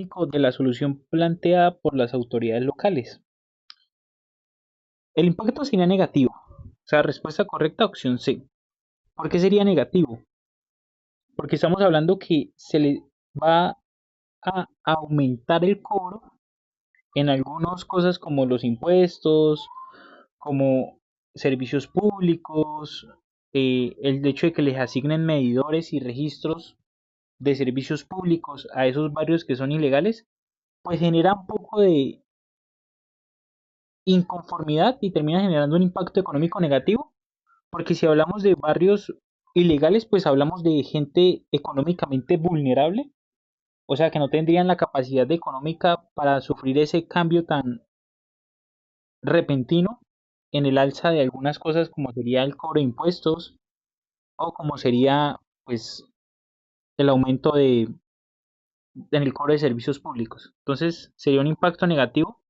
económico de la solución planteada por las autoridades locales. El impacto sería negativo. O sea, respuesta correcta, opción C. ¿Por qué sería negativo? Porque estamos hablando que se le va a aumentar el cobro en algunas cosas como los impuestos, como servicios públicos, el hecho de que les asignen medidores y registros de servicios públicos a esos barrios que son ilegales, pues genera un poco de inconformidad y termina generando un impacto económico negativo, porque si hablamos de barrios ilegales, pues hablamos de gente económicamente vulnerable, o sea que no tendrían la capacidad económica para sufrir ese cambio tan repentino en el alza de algunas cosas como sería el cobro de impuestos o como sería pues el aumento en el cobro de servicios públicos. Entonces sería un impacto negativo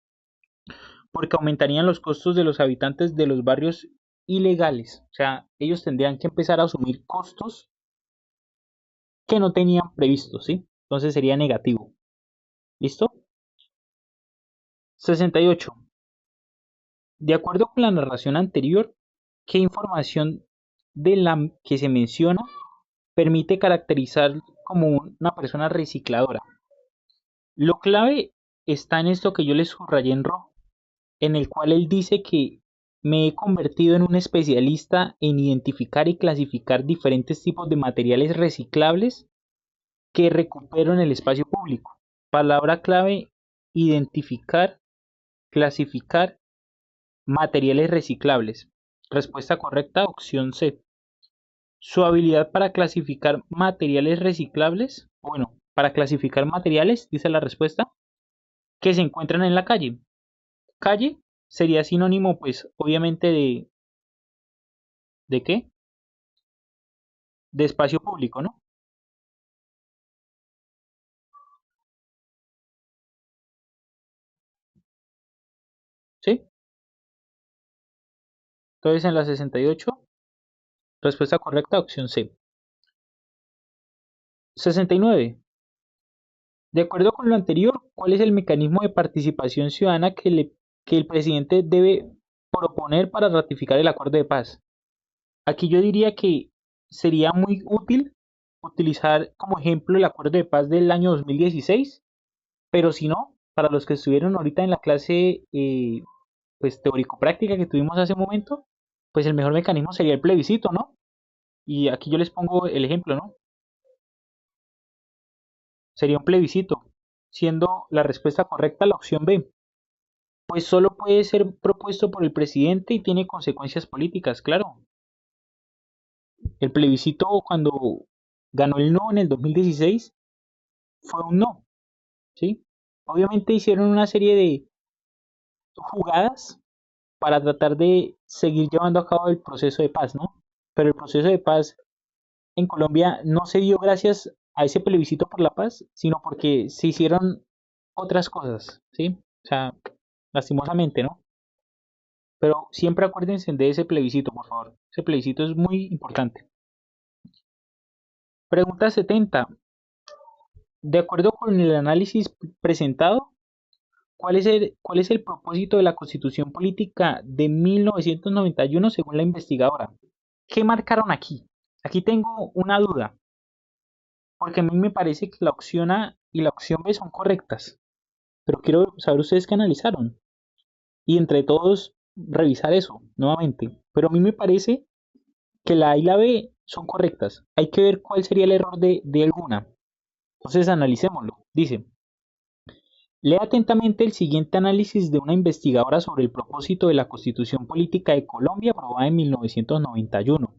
porque aumentarían los costos de los habitantes de los barrios ilegales. O sea, ellos tendrían que empezar a asumir costos que no tenían previstos, ¿sí? Entonces sería negativo. ¿Listo? 68. De acuerdo con la narración anterior, ¿qué información de la que se menciona permite caracterizar como una persona recicladora? Lo clave está en esto que yo les subrayé en rojo, en el cual él dice que me he convertido en un especialista en identificar y clasificar diferentes tipos de materiales reciclables que recupero en el espacio público. Palabra clave: identificar, clasificar materiales reciclables. Respuesta correcta, opción C. Su habilidad para clasificar materiales reciclables, bueno, para clasificar materiales, dice la respuesta, que se encuentran en la calle. Calle sería sinónimo, pues, obviamente ¿de qué? De espacio público, ¿no? ¿Sí? Entonces en la 68, respuesta correcta, opción C. 69. De acuerdo con lo anterior, ¿cuál es el mecanismo de participación ciudadana que el presidente debe proponer para ratificar el acuerdo de paz? Aquí yo diría que sería muy útil utilizar como ejemplo el acuerdo de paz del año 2016, pero si no, para los que estuvieron ahorita en la clase pues teórico-práctica que tuvimos hace un momento, pues el mejor mecanismo sería el plebiscito, ¿no? Y aquí yo les pongo el ejemplo, ¿no? Sería un plebiscito, siendo la respuesta correcta la opción B, pues solo puede ser propuesto por el presidente y tiene consecuencias políticas, claro. El plebiscito cuando ganó el no en el 2016 fue un no, ¿sí? Obviamente hicieron una serie de jugadas para tratar de seguir llevando a cabo el proceso de paz, ¿no? Pero el proceso de paz en Colombia no se dio gracias a ese plebiscito por la paz, sino porque se hicieron otras cosas, ¿sí? O sea, lastimosamente, ¿no? Pero siempre acuérdense de ese plebiscito, por favor. Ese plebiscito es muy importante. Pregunta 70. De acuerdo con el análisis presentado, cuál es el propósito de la Constitución Política de 1991 según la investigadora? ¿Qué marcaron aquí? Aquí tengo una duda, porque a mí me parece que la opción A y la opción B son correctas, pero quiero saber ustedes qué analizaron y entre todos revisar eso nuevamente. Pero a mí me parece que la A y la B son correctas. Hay que ver cuál sería el error de alguna. Entonces analicémoslo. Dice, lea atentamente el siguiente análisis de una investigadora sobre el propósito de la Constitución Política de Colombia aprobada en 1991,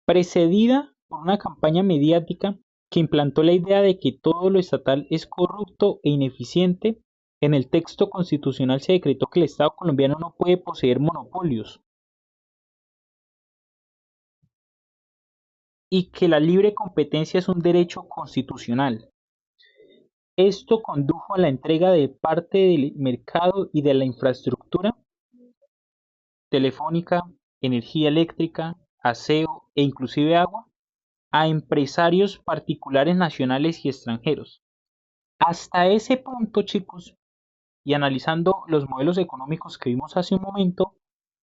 precedida por una campaña mediática que implantó la idea de que todo lo estatal es corrupto e ineficiente. En el texto constitucional se decretó que el Estado colombiano no puede poseer monopolios y que la libre competencia es un derecho constitucional. Esto condujo a la entrega de parte del mercado y de la infraestructura telefónica, energía eléctrica, aseo e inclusive agua a empresarios particulares nacionales y extranjeros, Hasta ese punto, chicos, y analizando los modelos económicos que vimos hace un momento,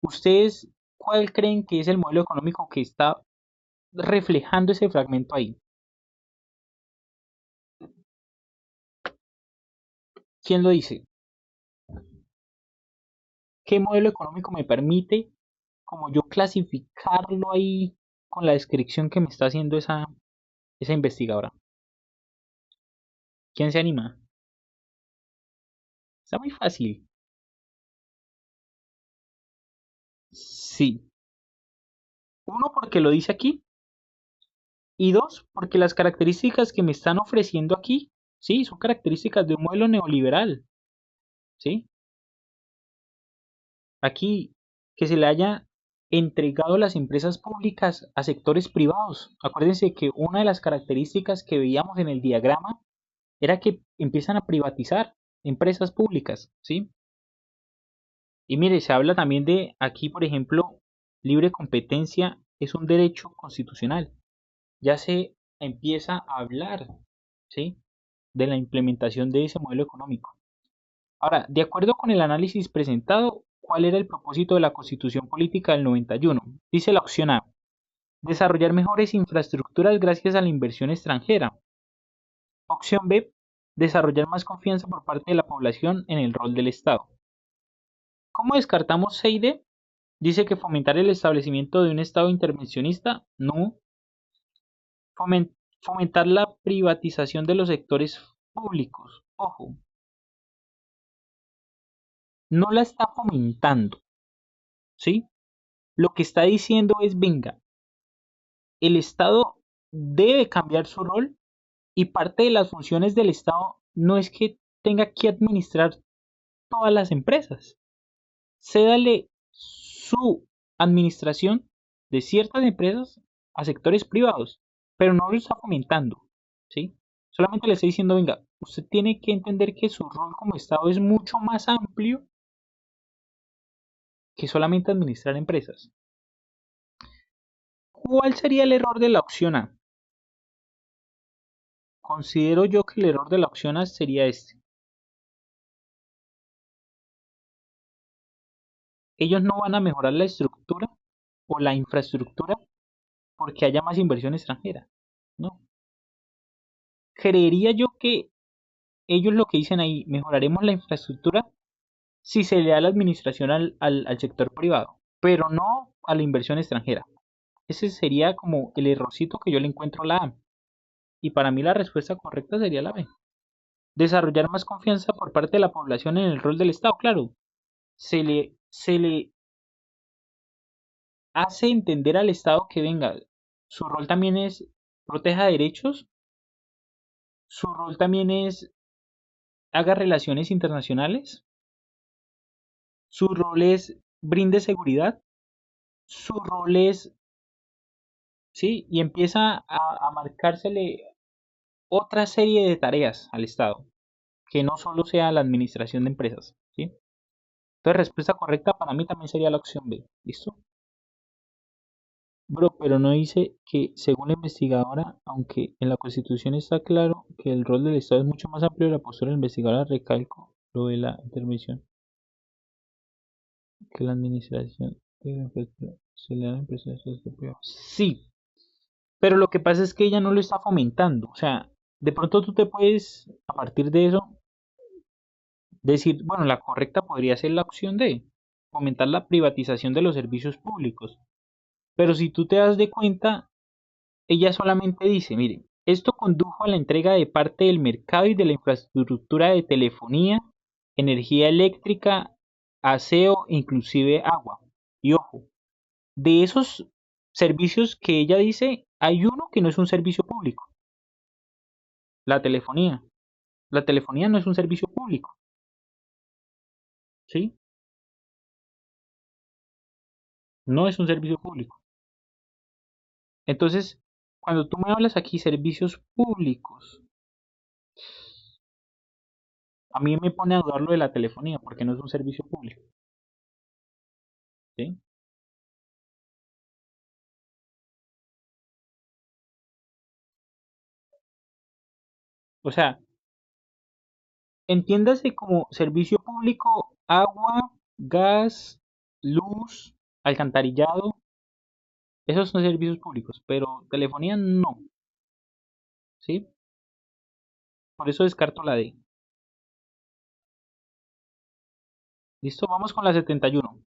¿ustedes cuál creen que es el modelo económico que está reflejando ese fragmento ahí? ¿Quién lo dice? ¿Qué modelo económico me permite como yo clasificarlo ahí con la descripción que me está haciendo esa investigadora? ¿Quién se anima? Está muy fácil. Sí. Uno, porque lo dice aquí. Y dos, porque las características que me están ofreciendo aquí, sí, son características de un modelo neoliberal. ¿Sí? Aquí, que se le haya entregado las empresas públicas a sectores privados. Acuérdense que una de las características que veíamos en el diagrama era que empiezan a privatizar empresas públicas, ¿sí? Y mire, se habla también de aquí, por ejemplo, libre competencia es un derecho constitucional. Ya se empieza a hablar, ¿sí? De la implementación de ese modelo económico. Ahora, de acuerdo con el análisis presentado, ¿cuál era el propósito de la Constitución Política del 91? Dice la opción A, desarrollar mejores infraestructuras gracias a la inversión extranjera. Opción B, desarrollar más confianza por parte de la población en el rol del Estado. ¿Cómo descartamos C y D? Dice que fomentar el establecimiento de un Estado intervencionista, no. Fomentar la privatización de los sectores públicos, ojo, no la está fomentando, ¿sí? Lo que está diciendo es, venga, el Estado debe cambiar su rol y parte de las funciones del Estado no es que tenga que administrar todas las empresas. Cédale su administración de ciertas empresas a sectores privados, pero no lo está fomentando, ¿sí? Solamente le estoy diciendo, venga, usted tiene que entender que su rol como Estado es mucho más amplio que solamente administrar empresas. ¿Cuál sería el error de la opción A? Considero yo que el error de la opción A sería este. Ellos no van a mejorar la estructura o la infraestructura porque haya más inversión extranjera. No. Creería yo que ellos lo que dicen ahí, mejoraremos la infraestructura si se le da la administración al sector privado, pero no a la inversión extranjera. Ese sería como el errorcito que yo le encuentro a la A. Y para mí la respuesta correcta sería la B. Desarrollar más confianza por parte de la población en el rol del Estado. Claro, se le hace entender al Estado que venga, su rol también es proteja derechos, su rol también es haga relaciones internacionales, su rol es brinde seguridad, su rol es, sí, y empieza a marcársele otra serie de tareas al Estado, que no solo sea la administración de empresas, ¿sí? Entonces, respuesta correcta para mí también sería la opción B, ¿listo? Bro, pero no dice que, según la investigadora, aunque en la Constitución está claro que el rol del Estado es mucho más amplio, la postura de la investigadora recalco lo de la intervención, que la administración de la empresa se le da a la empresa de sector privado. Sí, pero lo que pasa es que ella no lo está fomentando. O sea, de pronto tú te puedes, a partir de eso, decir, bueno, la correcta podría ser la opción de fomentar la privatización de los servicios públicos. Pero si tú te das de cuenta, ella solamente dice, mire, esto condujo a la entrega de parte del mercado y de la infraestructura de telefonía, energía eléctrica, aseo, inclusive agua. Y ojo, de esos servicios que ella dice, hay uno que no es un servicio público, la telefonía. La telefonía no es un servicio público, ¿sí? No es un servicio público. Entonces, cuando tú me hablas aquí servicios públicos, a mí me pone a dudar lo de la telefonía porque no es un servicio público, ¿sí? O sea, Entiéndase como servicio público, agua, gas, luz, alcantarillado, esos son servicios públicos, pero telefonía no, ¿sí? Por eso descarto la D. ¿Listo? Vamos con la 71.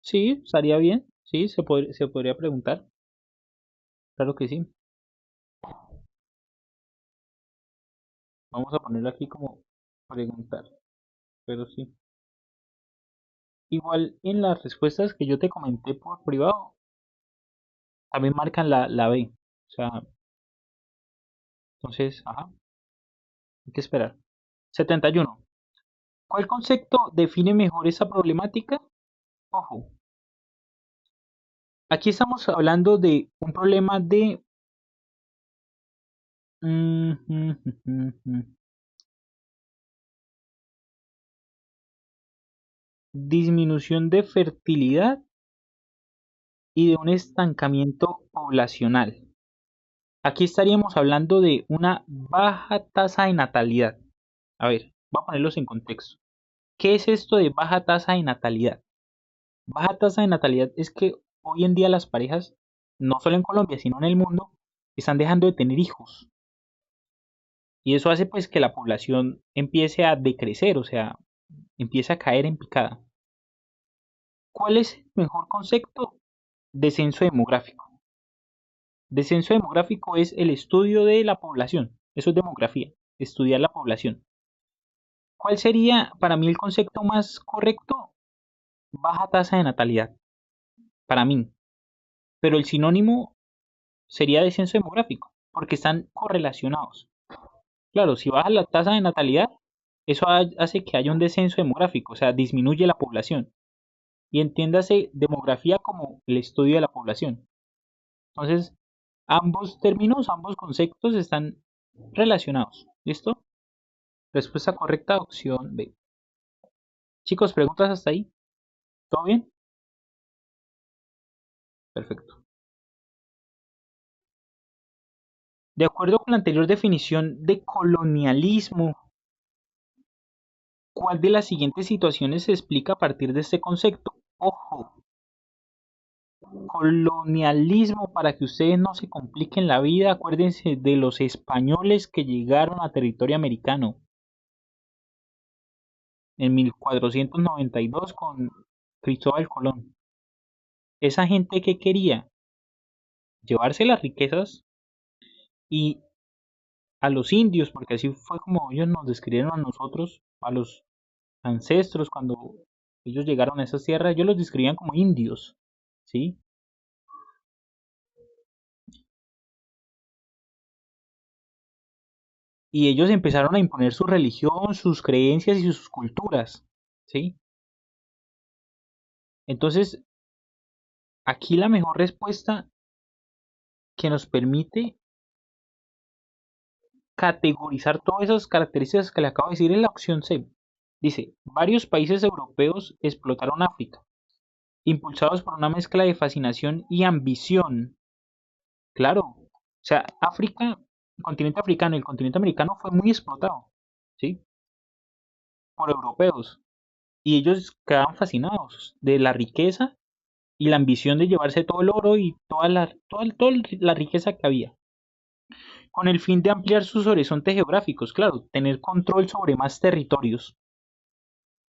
Sí, estaría bien, sí, se podría preguntar, claro que sí. Vamos a ponerlo aquí como preguntar, pero sí. Igual en las respuestas que yo te comenté por privado, también marcan la B. O sea, entonces, ajá, hay que esperar. 71. ¿Cuál concepto define mejor esa problemática? Ojo, aquí estamos hablando de un problema de disminución de fertilidad y de un estancamiento poblacional. Aquí estaríamos hablando de una baja tasa de natalidad. A ver, voy a ponerlos en contexto. ¿Qué es esto de baja tasa de natalidad? Baja tasa de natalidad es que hoy en día las parejas, no solo en Colombia, sino en el mundo, están dejando de tener hijos. Y eso hace pues que la población empiece a decrecer, o sea, empiece a caer en picada. ¿Cuál es el mejor concepto? Descenso demográfico. Descenso demográfico es el estudio de la población. Eso es demografía, estudiar la población. ¿Cuál sería para mí el concepto más correcto? Baja tasa de natalidad, para mí. Pero el sinónimo sería descenso demográfico, porque están correlacionados. Claro, si baja la tasa de natalidad, eso hace que haya un descenso demográfico, o sea, disminuye la población. Y entiéndase demografía como el estudio de la población. Entonces, ambos términos, ambos conceptos están relacionados. ¿Listo? Respuesta correcta, opción B. Chicos, ¿preguntas hasta ahí? ¿Todo bien? Perfecto. De acuerdo con la anterior definición de colonialismo, ¿cuál de las siguientes situaciones se explica a partir de este concepto? Ojo, colonialismo, para que ustedes no se compliquen la vida, acuérdense de los españoles que llegaron a territorio americano en 1492 con Cristóbal Colón. Esa gente que quería llevarse las riquezas y a los indios, porque así fue como ellos nos describieron a nosotros, a los ancestros, cuando ellos llegaron a esas tierras, ellos los describían como indios, ¿sí? Y ellos empezaron a imponer su religión, sus creencias y sus culturas, ¿sí? Entonces, aquí la mejor respuesta que nos permite categorizar todas esas características que le acabo de decir es la opción C. Dice, varios países europeos explotaron África, impulsados por una mezcla de fascinación y ambición. Claro, o sea, África, el continente africano y el continente americano fue muy explotado, ¿sí? Por europeos. Y ellos quedaban fascinados de la riqueza y la ambición de llevarse todo el oro y toda la riqueza que había, con el fin de ampliar sus horizontes geográficos, claro, tener control sobre más territorios.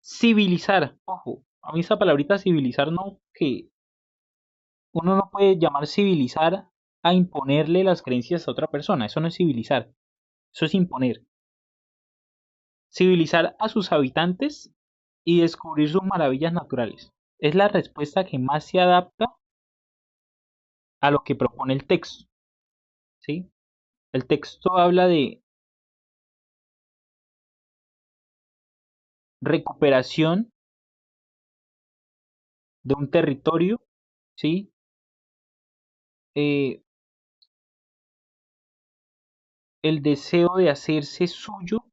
Civilizar, ojo, a mí esa palabrita civilizar no, que uno no puede llamar civilizar a imponerle las creencias a otra persona, eso no es civilizar, eso es imponer. Civilizar a sus habitantes y descubrir sus maravillas naturales. Es la respuesta que más se adapta a lo que propone el texto, ¿sí? El texto habla de recuperación de un territorio, ¿sí? Eh, el deseo de hacerse suyo,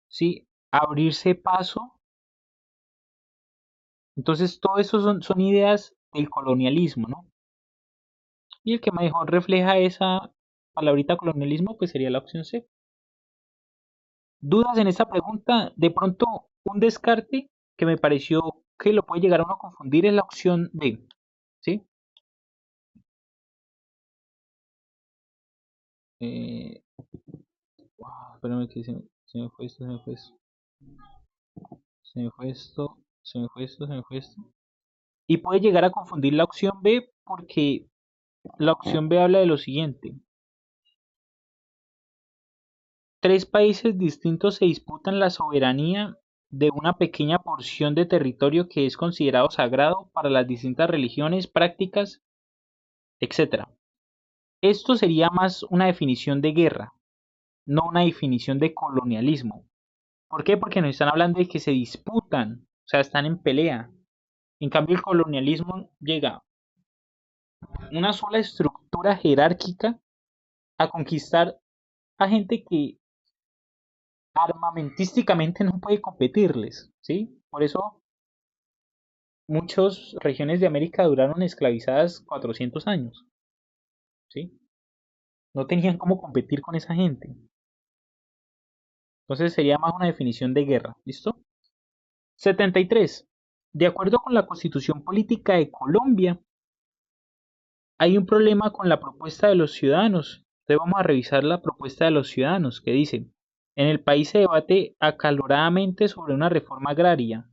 ¿sí? Abrirse paso. Entonces, todo eso son ideas del colonialismo, ¿no? Y el que mejor refleja esa palabrita colonialismo, pues sería la opción C. ¿Dudas en esta pregunta? De pronto, un descarte que me pareció que lo puede llegar a uno a confundir es la opción B. ¿Sí? Eh, espérame que se me fue esto, se me fue esto. Se me fue esto, se me fue esto, se me fue esto. Y puede llegar a confundir la opción B porque la opción B habla de lo siguiente. Tres países distintos se disputan la soberanía de una pequeña porción de territorio que es considerado sagrado para las distintas religiones, prácticas, etc. Esto sería más una definición de guerra, no una definición de colonialismo. ¿Por qué? Porque nos están hablando de que se disputan, o sea, están en pelea. En cambio, el colonialismo llega una sola estructura jerárquica a conquistar a gente que armamentísticamente no puede competirles, ¿sí? Por eso muchas regiones de América duraron esclavizadas 400 años, ¿sí? No tenían cómo competir con esa gente. Entonces sería más una definición de guerra, ¿listo? 73. De acuerdo con la Constitución Política de Colombia, hay un problema con la propuesta de los ciudadanos. Entonces vamos a revisar la propuesta de los ciudadanos que dice, en el país se debate acaloradamente sobre una reforma agraria.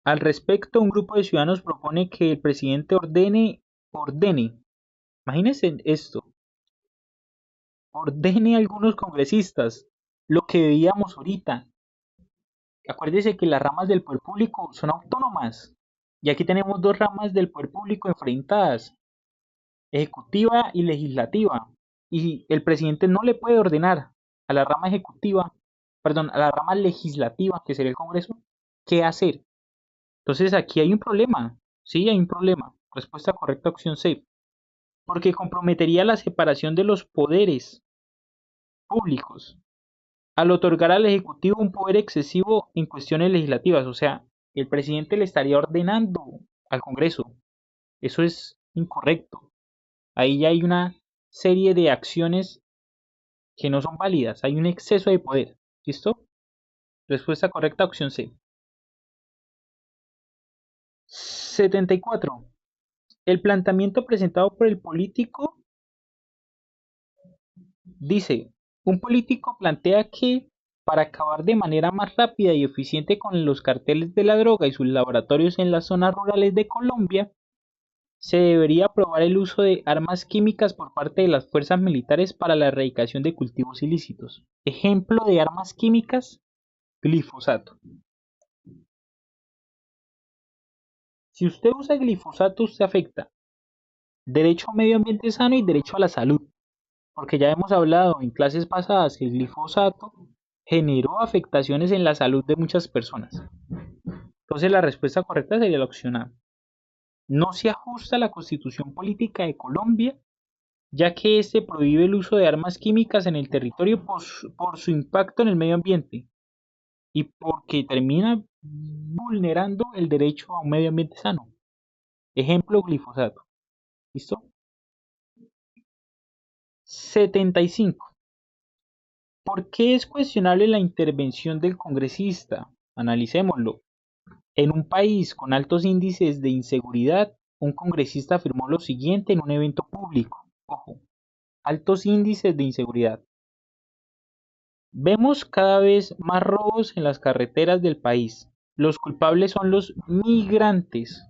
Al respecto, un grupo de ciudadanos propone que el presidente ordene, imagínense esto, ordene a algunos congresistas lo que veíamos ahorita. Acuérdese que las ramas del poder público son autónomas. Y aquí tenemos dos ramas del poder público enfrentadas, ejecutiva y legislativa. Y el presidente no le puede ordenar a la rama ejecutiva, perdón, a la rama legislativa, que sería el Congreso, qué hacer. Entonces aquí hay un problema, sí, hay un problema. Respuesta correcta, opción C. Porque comprometería la separación de los poderes públicos al otorgar al Ejecutivo un poder excesivo en cuestiones legislativas. O sea, el presidente le estaría ordenando al Congreso. Eso es incorrecto. Ahí ya hay una serie de acciones que no son válidas. Hay un exceso de poder. ¿Listo? Respuesta correcta, opción C. 74. El planteamiento presentado por el político dice, un político plantea que para acabar de manera más rápida y eficiente con los carteles de la droga y sus laboratorios en las zonas rurales de Colombia, se debería aprobar el uso de armas químicas por parte de las fuerzas militares para la erradicación de cultivos ilícitos. Ejemplo de armas químicas, glifosato. Si usted usa glifosato, usted afecta derecho a un medio ambiente sano y derecho a la salud. Porque ya hemos hablado en clases pasadas que el glifosato generó afectaciones en la salud de muchas personas. Entonces la respuesta correcta sería la opción A. No se ajusta a la Constitución Política de Colombia, ya que este prohíbe el uso de armas químicas en el territorio por su impacto en el medio ambiente y porque termina vulnerando el derecho a un medio ambiente sano. Ejemplo, glifosato. ¿Listo? 75. ¿Por qué es cuestionable la intervención del congresista? Analicémoslo. En un país con altos índices de inseguridad, un congresista afirmó lo siguiente en un evento público. Ojo, altos índices de inseguridad. Vemos cada vez más robos en las carreteras del país. Los culpables son los migrantes.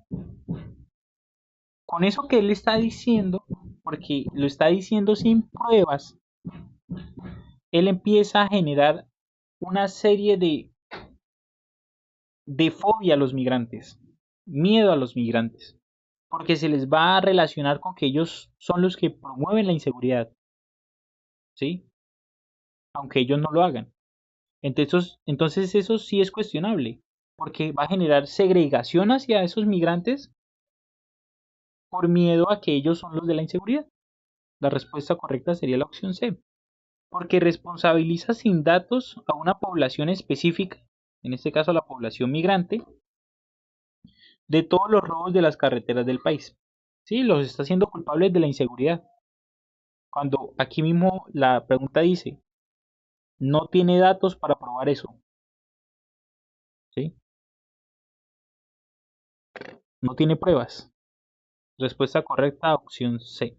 Con eso que él está diciendo, porque lo está diciendo sin pruebas, él empieza a generar una serie de fobia a los migrantes, miedo a los migrantes, porque se les va a relacionar con que ellos son los que promueven la inseguridad, ¿sí? Aunque ellos no lo hagan. Entonces eso sí es cuestionable, porque va a generar segregación hacia esos migrantes por miedo a que ellos son los de la inseguridad. La respuesta correcta sería la opción C, porque responsabiliza sin datos a una población específica, en este caso la población migrante, de todos los robos de las carreteras del país. Sí, los está haciendo culpables de la inseguridad. Cuando aquí mismo la pregunta dice, no tiene datos para probar eso. ¿Sí? No tiene pruebas. Respuesta correcta, opción C.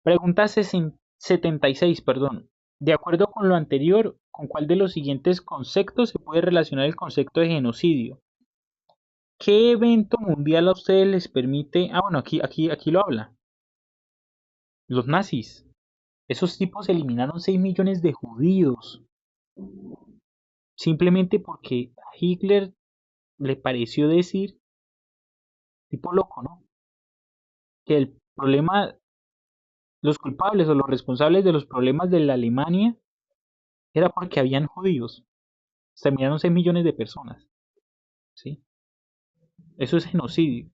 Pregunta 76, perdón. De acuerdo con lo anterior, ¿con cuál de los siguientes conceptos se puede relacionar el concepto de genocidio? ¿Qué evento mundial a ustedes les permite? Ah, bueno, aquí lo habla. Los nazis. Esos tipos eliminaron 6 millones de judíos. Simplemente porque a Hitler le pareció decir, tipo loco, ¿no? Que el problema, los culpables o los responsables de los problemas de la Alemania era porque habían judíos. Se miraron 6 millones de personas. ¿Sí? Eso es genocidio.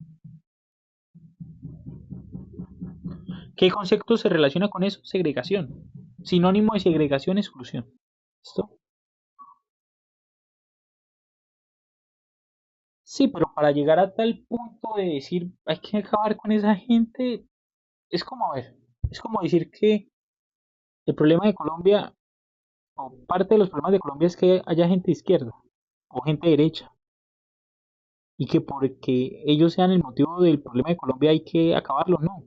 ¿Qué concepto se relaciona con eso? Segregación. Sinónimo de segregación, exclusión. ¿Listo? Sí, pero para llegar a tal punto de decir hay que acabar con esa gente, es como, a ver, es como decir que el problema de Colombia, o parte de los problemas de Colombia es que haya gente de izquierda o gente derecha, y que porque ellos sean el motivo del problema de Colombia hay que acabarlo. No,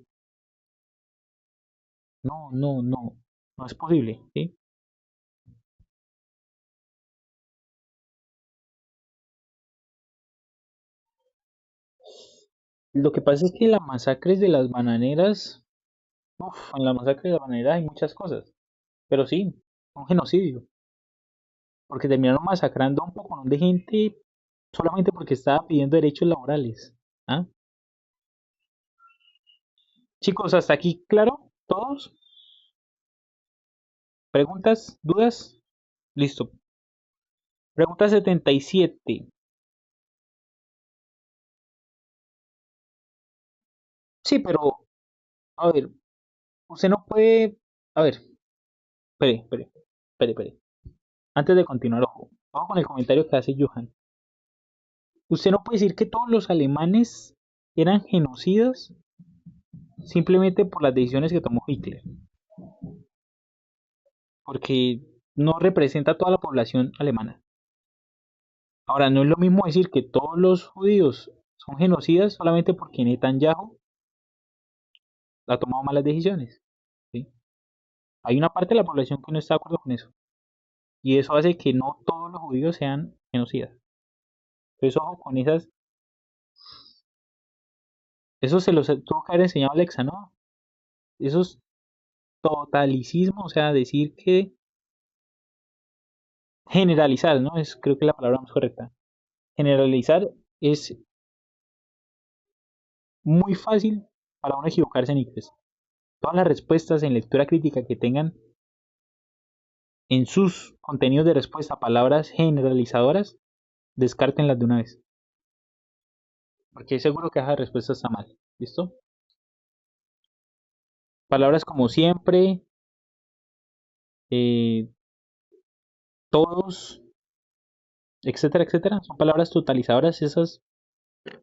no es posible. ¿Sí? Lo que pasa es que las masacres de las bananeras, en la masacre de las bananeras hay muchas cosas, pero sí, un genocidio, porque terminaron masacrando a un poco de gente solamente porque estaba pidiendo derechos laborales. ¿Ah? Chicos, hasta aquí, claro, todos. ¿Preguntas? ¿Dudas? Listo. Pregunta 77. Sí, pero, a ver, usted no puede. A ver, espere. Antes de continuar, ojo con el comentario que hace Johan. Usted no puede decir que todos los alemanes eran genocidas simplemente por las decisiones que tomó Hitler, porque no representa a toda la población alemana. Ahora, no es lo mismo decir que todos los judíos son genocidas solamente porque Netanyahu ha tomado malas decisiones. ¿Sí? Hay una parte de la población que no está de acuerdo con eso, y eso hace que no todos los judíos sean genocidas. Entonces, ojo con esas. Eso se los tuvo que haber enseñado Alexa, ¿no? Esos totalicismo, o sea, decir que generalizar, ¿no? Es creo que la palabra más correcta. Generalizar es muy fácil para uno equivocarse en inglés. Todas las respuestas en lectura crítica que tengan en sus contenidos de respuesta palabras generalizadoras, descártenlas de una vez. Porque seguro que esa respuesta está mal. ¿Listo? Palabras como siempre, eh, todos, etcétera, etcétera. Son palabras totalizadoras. Esas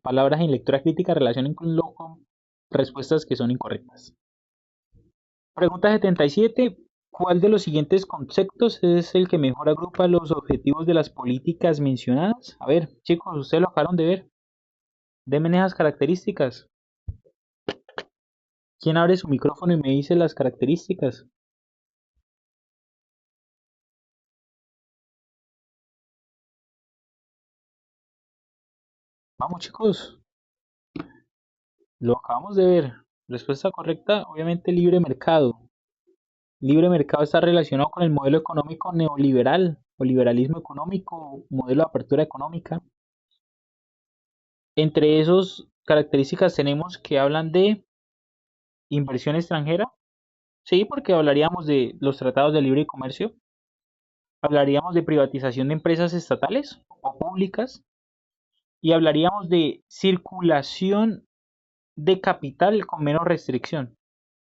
palabras en lectura crítica relacionen con respuestas que son incorrectas. Pregunta 77. ¿Cuál de los siguientes conceptos es el que mejor agrupa los objetivos de las políticas mencionadas? A ver, chicos, ustedes lo acabaron de ver. Denme esas características. ¿Quién abre su micrófono y me dice las características? Vamos, chicos, lo acabamos de ver. Respuesta correcta, obviamente libre mercado. Libre mercado está relacionado con el modelo económico neoliberal o liberalismo económico, modelo de apertura económica. Entre esas características tenemos que hablan de inversión extranjera. Sí, porque hablaríamos de los tratados de libre comercio. Hablaríamos de privatización de empresas estatales o públicas. Y hablaríamos de circulación de capital con menos restricción.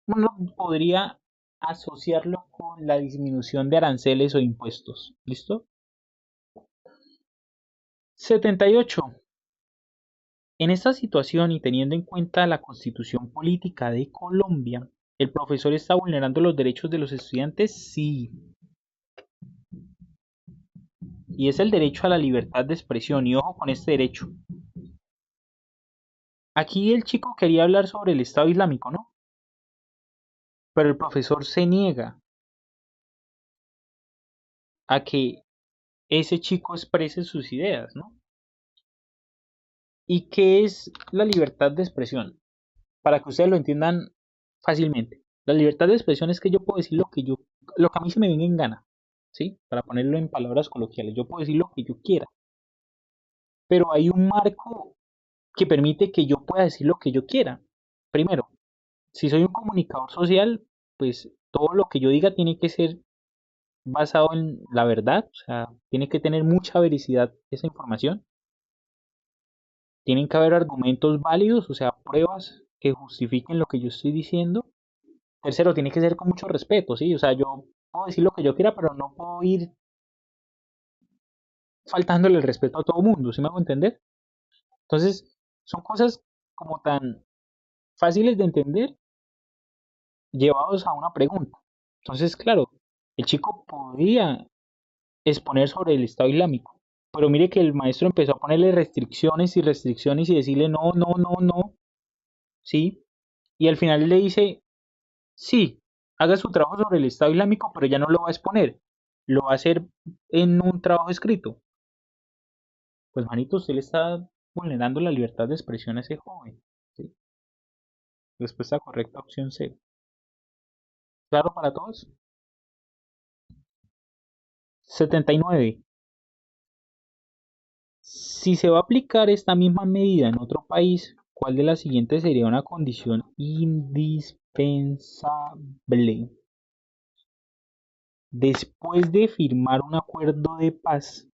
Uno podría asociarlo con la disminución de aranceles o impuestos. ¿Listo? 78. En esta situación y teniendo en cuenta la constitución política de Colombia, ¿el profesor está vulnerando los derechos de los estudiantes? Sí, y es el derecho a la libertad de expresión, y ojo con este derecho. Aquí el chico quería hablar sobre el Estado Islámico, ¿no? Pero el profesor se niega a que ese chico exprese sus ideas, ¿no? ¿Y qué es la libertad de expresión? Para que ustedes lo entiendan fácilmente. La libertad de expresión es que yo puedo decir lo que a mí se me venga en gana, ¿sí? Para ponerlo en palabras coloquiales, yo puedo decir lo que yo quiera, pero hay un marco que permite que yo pueda decir lo que yo quiera. Primero, si soy un comunicador social, pues todo lo que yo diga tiene que ser basado en la verdad, o sea, tiene que tener mucha veracidad esa información. Tienen que haber argumentos válidos, o sea, pruebas que justifiquen lo que yo estoy diciendo. Tercero, tiene que ser con mucho respeto, ¿sí? O sea, yo puedo decir lo que yo quiera, pero no puedo ir faltándole el respeto a todo el mundo, ¿sí me hago entender? Entonces, son cosas como tan fáciles de entender llevados a una pregunta. Entonces, claro, el chico podía exponer sobre el Estado Islámico, pero mire que el maestro empezó a ponerle restricciones y restricciones y decirle no, no, no, no, ¿sí? Y al final le dice, sí, haga su trabajo sobre el Estado Islámico, pero ya no lo va a exponer, lo va a hacer en un trabajo escrito. Pues manito, usted le está vulnerando la libertad de expresión a ese joven. ¿Sí? Respuesta correcta, opción C. ¿Claro para todos? 79. Si se va a aplicar esta misma medida en otro país, ¿cuál de las siguientes sería una condición indispensable? Después de firmar un acuerdo de paz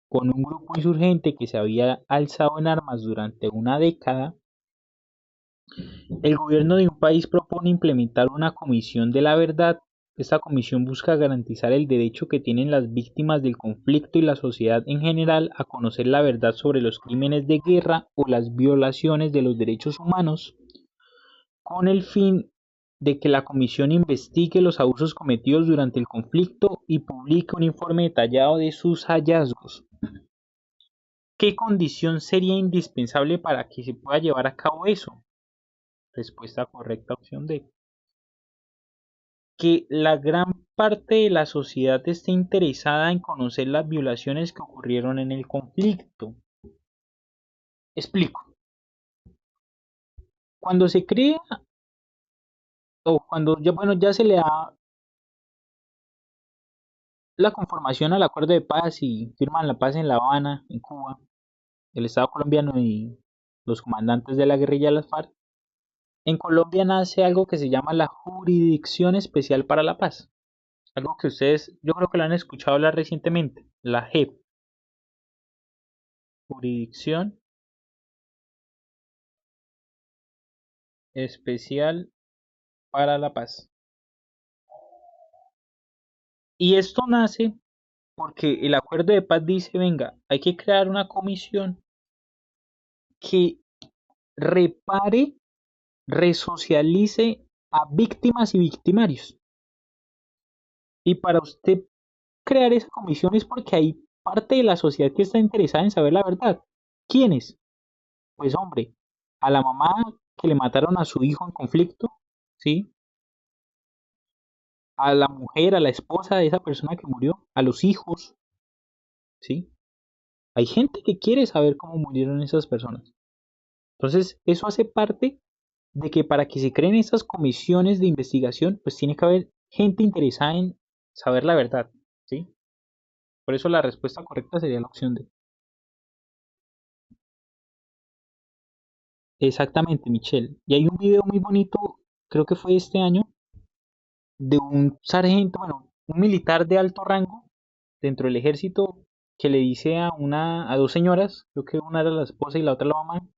con un grupo insurgente que se había alzado en armas durante una década, el gobierno de un país propone implementar una comisión de la verdad. Esta comisión busca garantizar el derecho que tienen las víctimas del conflicto y la sociedad en general a conocer la verdad sobre los crímenes de guerra o las violaciones de los derechos humanos, con el fin de que la comisión investigue los abusos cometidos durante el conflicto y publique un informe detallado de sus hallazgos. ¿Qué condición sería indispensable para que se pueda llevar a cabo eso? Respuesta correcta, opción D. Que la gran parte de la sociedad esté interesada en conocer las violaciones que ocurrieron en el conflicto. Explico. Cuando se crea o cuando ya, bueno, ya se le da la conformación al acuerdo de paz y firman la paz en La Habana, en Cuba, el Estado colombiano y los comandantes de la guerrilla de las FARC, en Colombia nace algo que se llama la Jurisdicción Especial para la Paz. Algo que ustedes, yo creo que lo han escuchado hablar recientemente, la JEP, Jurisdicción Especial para la Paz. Y esto nace porque el acuerdo de paz dice, venga, hay que crear una comisión que repare, resocialice a víctimas y victimarios. Y para usted crear esa comisión es porque hay parte de la sociedad que está interesada en saber la verdad. ¿Quiénes? Pues hombre, a la mamá que le mataron a su hijo en conflicto, ¿sí? A la mujer, a la esposa de esa persona que murió, a los hijos, ¿sí? Hay gente que quiere saber cómo murieron esas personas. Entonces, eso hace parte de que para que se creen esas comisiones de investigación, pues tiene que haber gente interesada en saber la verdad, ¿sí? Por eso la respuesta correcta sería la opción D. Exactamente, Michelle. Y hay un video muy bonito, creo que fue este año, de un sargento, bueno, un militar de alto rango dentro del ejército que le dice a dos señoras, creo que una era la esposa y la otra la mamá,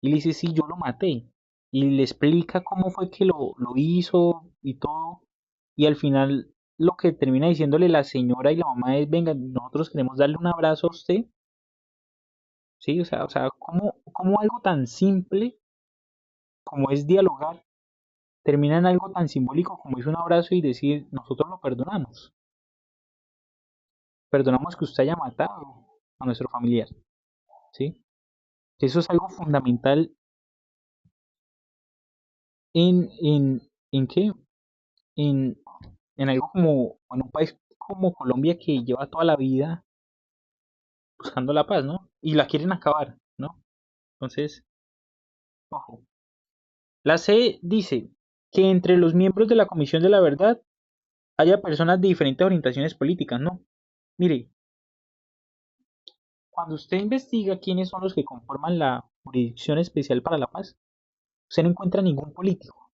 y le dice, sí, yo lo maté. Y le explica cómo fue que lo hizo y todo. Y al final lo que termina diciéndole la señora y la mamá es, venga, nosotros queremos darle un abrazo a usted. Sí, o sea, cómo algo tan simple como es dialogar termina en algo tan simbólico como es un abrazo y decir, nosotros lo perdonamos. Perdonamos que usted haya matado a nuestro familiar, ¿sí? Eso es algo fundamental ¿en qué? En, en algo como, en un país como Colombia que lleva toda la vida buscando la paz, ¿no? Y la quieren acabar, ¿no? Entonces, ojo. La C dice que entre los miembros de la Comisión de la Verdad haya personas de diferentes orientaciones políticas, ¿no? Mire, cuando usted investiga quiénes son los que conforman la Jurisdicción Especial para la Paz, usted no encuentra ningún político.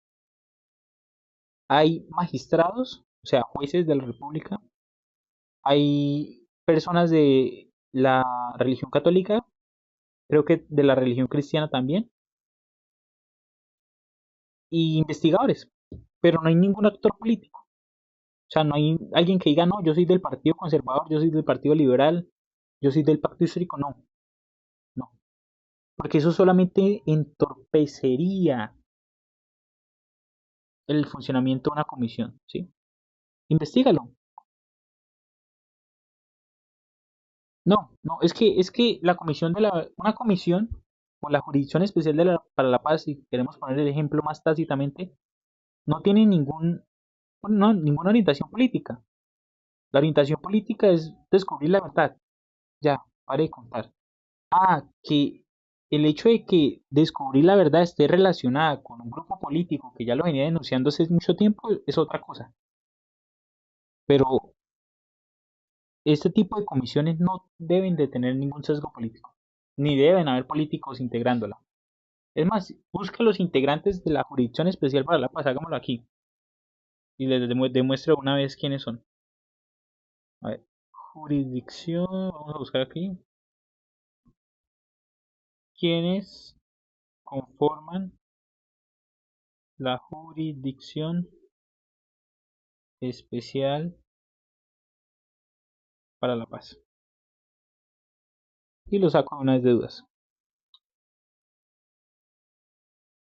Hay magistrados, o sea, jueces de la República, hay personas de la religión católica, creo que de la religión cristiana también, y investigadores, pero no hay ningún actor político. O sea, no hay alguien que diga, no, yo soy del Partido Conservador, yo soy del Partido Liberal, yo soy del Pacto Histórico, no, no. Porque eso solamente entorpecería el funcionamiento de una comisión, ¿sí? Investígalo. No, no, es que la comisión una comisión o la Jurisdicción Especial para la Paz, si queremos poner el ejemplo más tácitamente, no tiene ninguna orientación política. La orientación política es descubrir la verdad. Ya, pare de contar. Que el hecho de que descubrir la verdad esté relacionada con un grupo político que ya lo venía denunciando hace mucho tiempo es otra cosa. Pero este tipo de comisiones no deben de tener ningún sesgo político, ni deben haber políticos integrándola. Es más, busca los integrantes de la Jurisdicción Especial para la Paz, hagámoslo aquí, y les demuestre una vez quiénes son. A ver, jurisdicción, vamos a buscar aquí, quiénes conforman la Jurisdicción Especial para la Paz. Y lo saco de una vez de dudas.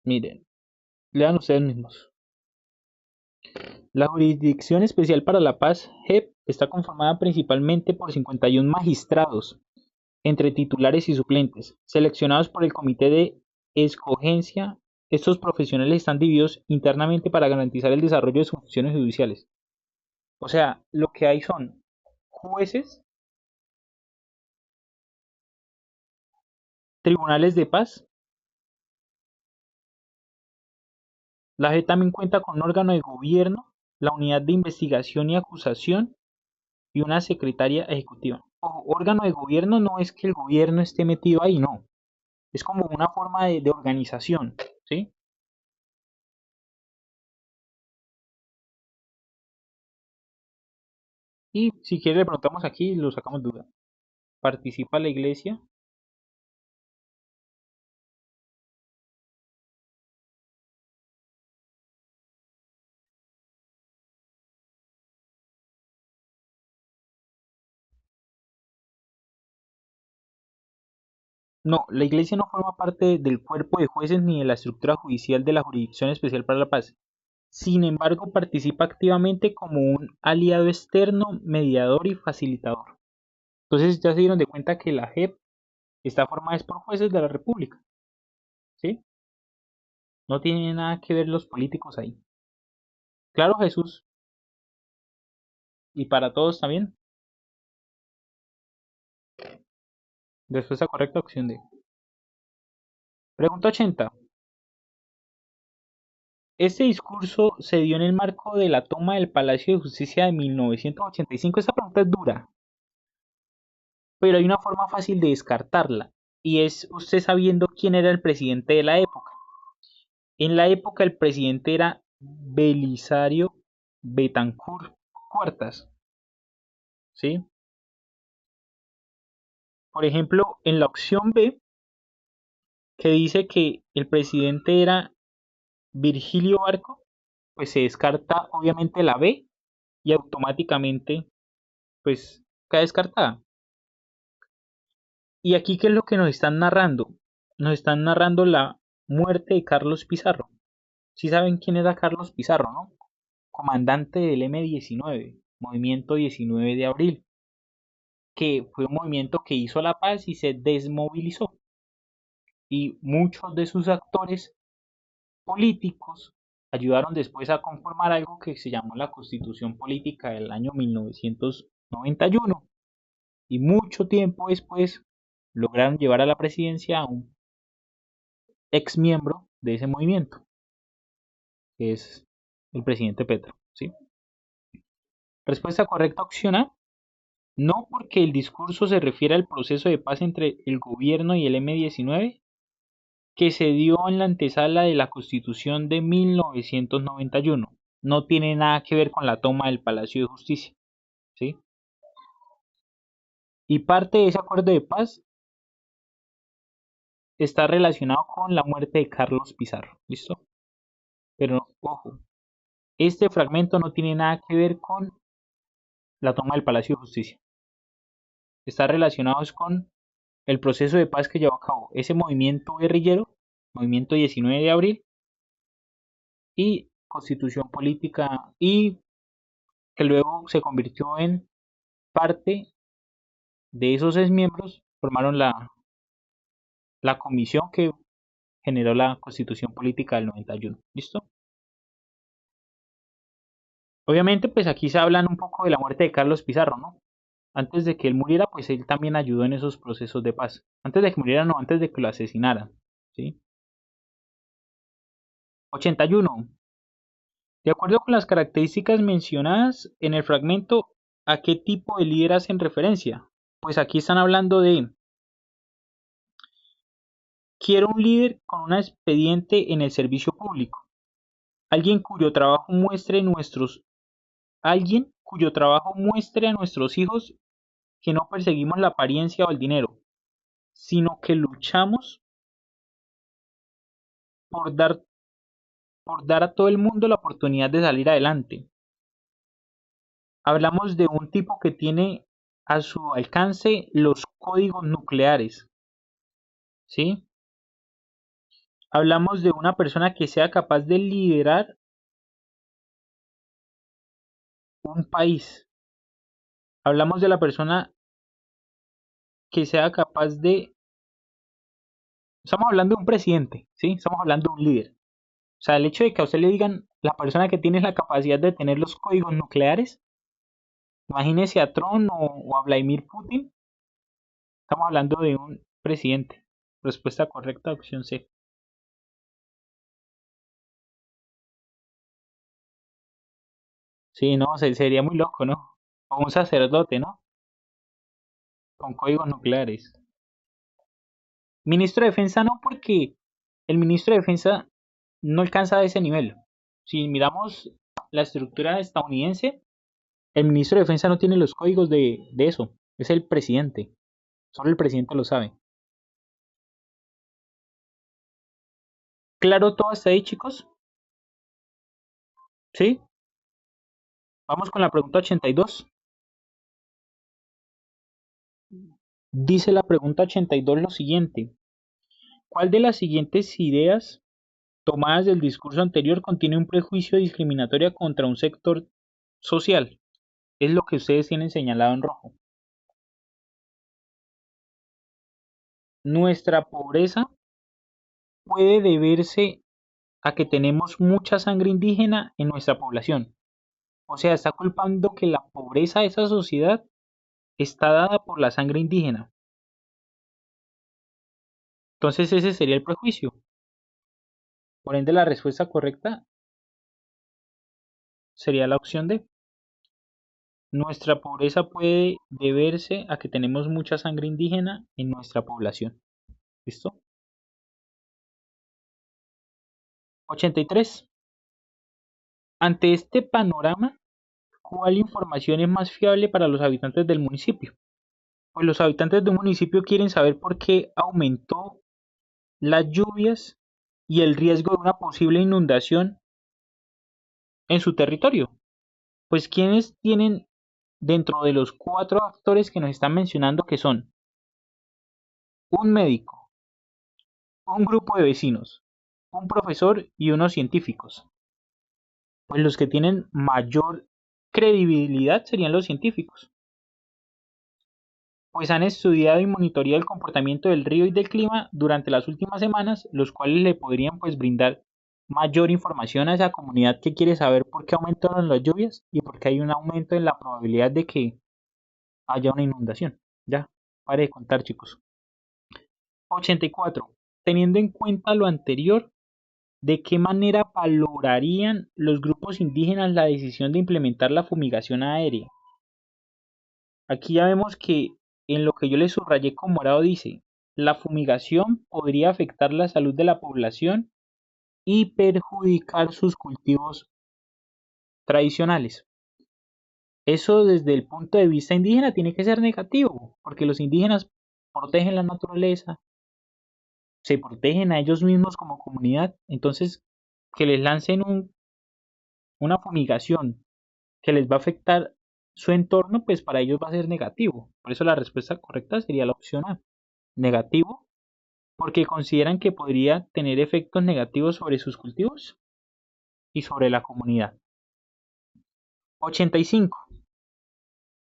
Miren, lean ustedes mismos. La Jurisdicción Especial para la Paz, JEP, está conformada principalmente por 51 magistrados, entre titulares y suplentes, seleccionados por el Comité de Escogencia. Estos profesionales están divididos internamente para garantizar el desarrollo de sus funciones judiciales. O sea, lo que hay son jueces, tribunales de paz. La JEP también cuenta con un órgano de gobierno, la unidad de investigación y acusación y una secretaria ejecutiva. Ojo, órgano de gobierno no es que el gobierno esté metido ahí, no. Es como una forma de organización, ¿sí? Y si quiere le preguntamos aquí y lo sacamos de duda. ¿Participa la iglesia? No, la iglesia no forma parte del cuerpo de jueces ni de la estructura judicial de la Jurisdicción Especial para la Paz. Sin embargo, participa activamente como un aliado externo, mediador y facilitador. Entonces ya se dieron de cuenta que la JEP está formada es por jueces de la República, ¿sí? No tiene nada que ver los políticos ahí. Claro, Jesús, y para todos también. Respuesta correcta, opción D. Pregunta 80. Este discurso se dio en el marco de la toma del Palacio de Justicia de 1985. Esta pregunta es dura, pero hay una forma fácil de descartarla, y es usted sabiendo quién era el presidente de la época. En la época el presidente era Belisario Betancur Cuartas, ¿sí? Por ejemplo, en la opción B, que dice que el presidente era Virgilio Barco, pues se descarta obviamente la B y automáticamente pues queda descartada. Y aquí, ¿qué es lo que nos están narrando? nos están narrando la muerte de Carlos Pizarro. ¿Sí saben quién era Carlos Pizarro, no? Comandante del M-19, Movimiento 19 de Abril, que fue un movimiento que hizo la paz y se desmovilizó. Y muchos de sus actores políticos ayudaron después a conformar algo que se llamó la Constitución Política del año 1991. Y mucho tiempo después lograron llevar a la presidencia a un ex miembro de ese movimiento, que es el presidente Petro. ¿Sí? Respuesta correcta, opción A. No, porque el discurso se refiere al proceso de paz entre el gobierno y el M-19 que se dio en la antesala de la Constitución de 1991. No tiene nada que ver con la toma del Palacio de Justicia. ¿Sí? Y parte de ese acuerdo de paz está relacionado con la muerte de Carlos Pizarro. ¿Listo? Pero ojo, este fragmento no tiene nada que ver con la toma del Palacio de Justicia. Está relacionado con el proceso de paz que llevó a cabo ese movimiento guerrillero, movimiento 19 de abril, y constitución política, y que luego se convirtió en parte de esos ex miembros, formaron la comisión que generó la constitución política del 91. ¿Listo? Obviamente, pues aquí se hablan un poco de la muerte de Carlos Pizarro, ¿no? Antes de que él muriera, pues él también ayudó en esos procesos de paz. Antes de que muriera, no, antes de que lo asesinaran. ¿Sí? 81. De acuerdo con las características mencionadas en el fragmento, ¿a qué tipo de líder hacen referencia? Pues aquí están hablando de: quiero un líder con un expediente en el servicio público, alguien cuyo trabajo muestre nuestros, alguien cuyo trabajo muestre a nuestros hijos que no perseguimos la apariencia o el dinero, sino que luchamos por dar, por dar a todo el mundo la oportunidad de salir adelante. Hablamos de un tipo que tiene a su alcance los códigos nucleares, ¿sí? Hablamos de una persona que sea capaz de liderar un país. Hablamos de la persona que sea capaz de... Estamos hablando de un presidente, ¿sí? Estamos hablando de un líder. O sea, el hecho de que a usted le digan la persona que tiene la capacidad de tener los códigos nucleares, imagínese a Trump o a Vladimir Putin. Estamos hablando de un presidente. Respuesta correcta, opción C. Sí, no, sería muy loco, ¿no? O un sacerdote, ¿no? Con códigos nucleares. Ministro de Defensa no, porque el ministro de Defensa no alcanza a ese nivel. Si miramos la estructura estadounidense, el ministro de Defensa no tiene los códigos de eso. Es el presidente. Solo el presidente lo sabe. ¿Claro todo hasta ahí, chicos? ¿Sí? Vamos con la pregunta 82. Dice la pregunta 82 lo siguiente: ¿cuál de las siguientes ideas tomadas del discurso anterior contiene un prejuicio discriminatorio contra un sector social? Es lo que ustedes tienen señalado en rojo. Nuestra pobreza puede deberse a que tenemos mucha sangre indígena en nuestra población. O sea, está culpando que la pobreza de esa sociedad está dada por la sangre indígena. Entonces ese sería el prejuicio. Por ende, la respuesta correcta sería la opción D. Nuestra pobreza puede deberse a que tenemos mucha sangre indígena en nuestra población. ¿Listo? 83. Ante este panorama, ¿cuál información es más fiable para los habitantes del municipio? Pues los habitantes de un municipio quieren saber por qué aumentó las lluvias y el riesgo de una posible inundación en su territorio. Pues quienes tienen dentro de los cuatro actores que nos están mencionando, que son un médico, un grupo de vecinos, un profesor y unos científicos. Pues los que tienen mayor credibilidad serían los científicos, pues han estudiado y monitoreado el comportamiento del río y del clima durante las últimas semanas, los cuales le podrían pues brindar mayor información a esa comunidad que quiere saber por qué aumentaron las lluvias y por qué hay un aumento en la probabilidad de que haya una inundación. Ya, pare de contar, chicos. 84. Teniendo en cuenta lo anterior, ¿de qué manera valorarían los grupos indígenas la decisión de implementar la fumigación aérea? Aquí ya vemos que en lo que yo le subrayé con morado dice, la fumigación podría afectar la salud de la población y perjudicar sus cultivos tradicionales. Eso desde el punto de vista indígena tiene que ser negativo, porque los indígenas protegen la naturaleza, se protegen a ellos mismos como comunidad, entonces que les lancen una fumigación que les va a afectar su entorno, pues para ellos va a ser negativo. Por eso la respuesta correcta sería la opción A, negativo, porque consideran que podría tener efectos negativos sobre sus cultivos y sobre la comunidad. 85.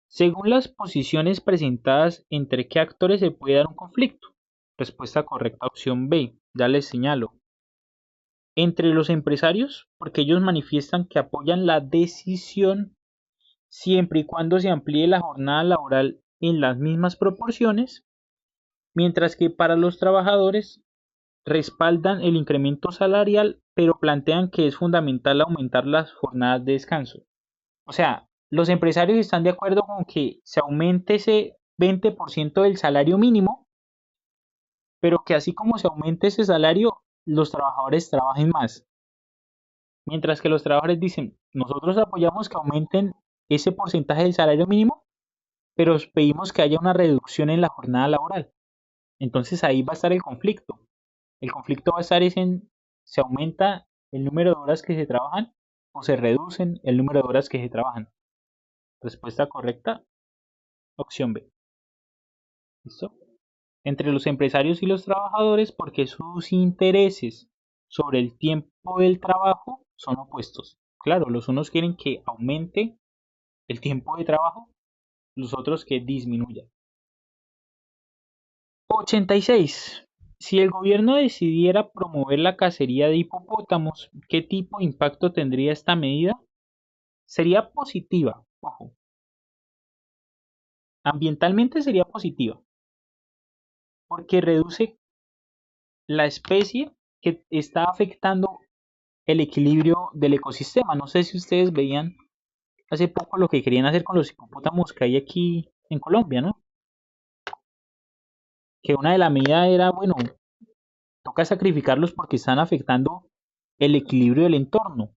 Según las posiciones presentadas, ¿entre qué actores se puede dar un conflicto? Respuesta correcta, opción B, ya les señalo. Entre los empresarios, porque ellos manifiestan que apoyan la decisión siempre y cuando se amplíe la jornada laboral en las mismas proporciones, mientras que para los trabajadores respaldan el incremento salarial, pero plantean que es fundamental aumentar las jornadas de descanso. O sea, los empresarios están de acuerdo con que se aumente ese 20% del salario mínimo, pero que así como se aumente ese salario, los trabajadores trabajen más. Mientras que los trabajadores dicen, nosotros apoyamos que aumenten ese porcentaje del salario mínimo, pero pedimos que haya una reducción en la jornada laboral. Entonces ahí va a estar el conflicto. El conflicto va a estar en se aumenta el número de horas que se trabajan o se reducen el número de horas que se trabajan. Respuesta correcta, opción B. ¿Listo? Entre los empresarios y los trabajadores porque sus intereses sobre el tiempo del trabajo son opuestos. Claro, los unos quieren que aumente el tiempo de trabajo, los otros que disminuya. 86. Si el gobierno decidiera promover la cacería de hipopótamos, ¿qué tipo de impacto tendría esta medida? Sería positiva, ojo. Ambientalmente sería positiva, porque reduce la especie que está afectando el equilibrio del ecosistema. No sé si ustedes veían hace poco lo que querían hacer con los hipopótamos que hay aquí en Colombia, ¿no? Que una de las medidas era, bueno, toca sacrificarlos porque están afectando el equilibrio del entorno.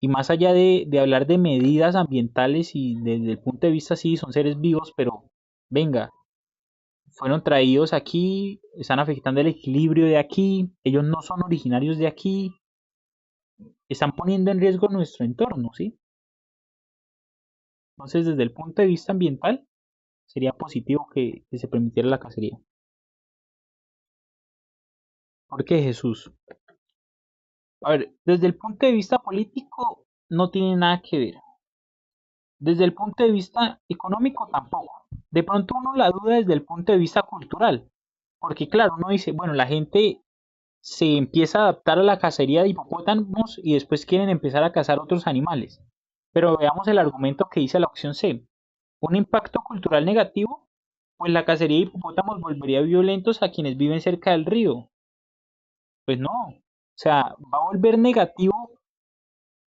Y más allá de hablar de medidas ambientales y desde el punto de vista, sí, son seres vivos, pero venga, fueron traídos aquí, están afectando el equilibrio de aquí, ellos no son originarios de aquí, están poniendo en riesgo nuestro entorno, ¿sí? Entonces, desde el punto de vista ambiental, sería positivo que se permitiera la cacería. ¿Por qué Jesús? A ver, desde el punto de vista político, no tiene nada que ver. Desde el punto de vista económico, tampoco. De pronto uno la duda desde el punto de vista cultural. Porque claro, uno dice, bueno, la gente se empieza a adaptar a la cacería de hipopótamos y después quieren empezar a cazar otros animales. Pero veamos el argumento que dice la opción C. Un impacto cultural negativo, pues la cacería de hipopótamos volvería violentos a quienes viven cerca del río. Pues no, o sea, va a volver negativo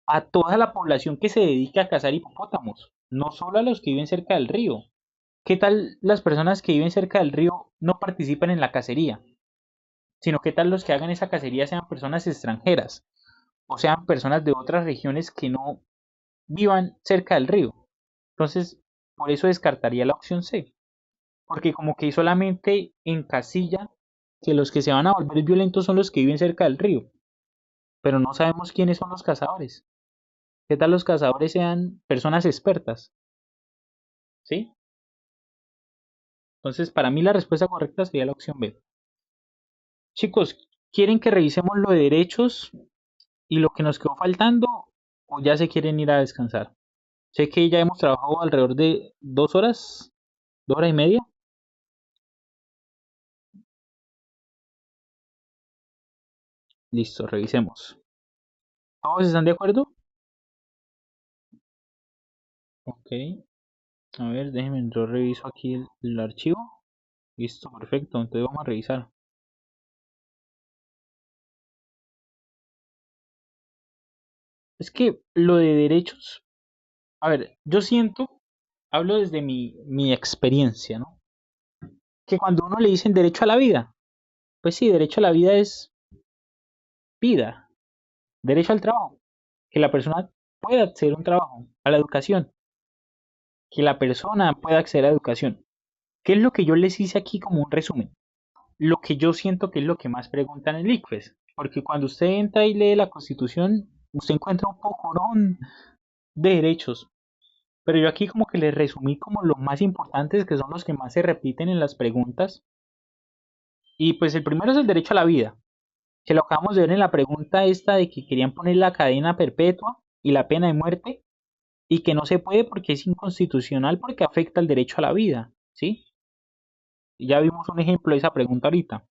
a toda la población que se dedica a cazar hipopótamos, no solo a los que viven cerca del río. ¿Qué tal las personas que viven cerca del río no participan en la cacería? Sino qué tal los que hagan esa cacería sean personas extranjeras o sean personas de otras regiones que no vivan cerca del río. Entonces, por eso descartaría la opción C, porque como que solamente encasilla que los que se van a volver violentos son los que viven cerca del río, pero no sabemos quiénes son los cazadores. ¿Qué tal los cazadores sean personas expertas? ¿Sí? Entonces, para mí la respuesta correcta sería la opción B. Chicos, ¿Quieren que revisemos lo de derechos y lo que nos quedó faltando o ya se quieren ir a descansar? Sé que ya hemos trabajado alrededor de 2 horas, 2 horas y media. Listo, revisemos. ¿Todos están de acuerdo? Ok. A ver, déjenme, yo reviso aquí el archivo. Listo, perfecto. Entonces vamos a revisar. Es que lo de derechos, a ver, yo siento, hablo desde mi experiencia, ¿no? Que cuando uno le dicen derecho a la vida, pues sí, derecho a la vida es vida, derecho al trabajo, que la persona pueda acceder a un trabajo, a la educación, que la persona pueda acceder a educación. ¿Qué es lo que yo les hice aquí como un resumen? Lo que yo siento que es lo que más preguntan en el ICFES, porque cuando usted entra y lee la Constitución, usted encuentra un poco, ¿no?, de derechos, pero yo aquí como que les resumí como los más importantes, que son los que más se repiten en las preguntas. Y pues el primero es el derecho a la vida, que lo acabamos de ver en la pregunta esta de que querían poner la cadena perpetua y la pena de muerte, y que no se puede porque es inconstitucional porque afecta el derecho a la vida, ¿sí? Ya vimos un ejemplo de esa pregunta ahorita.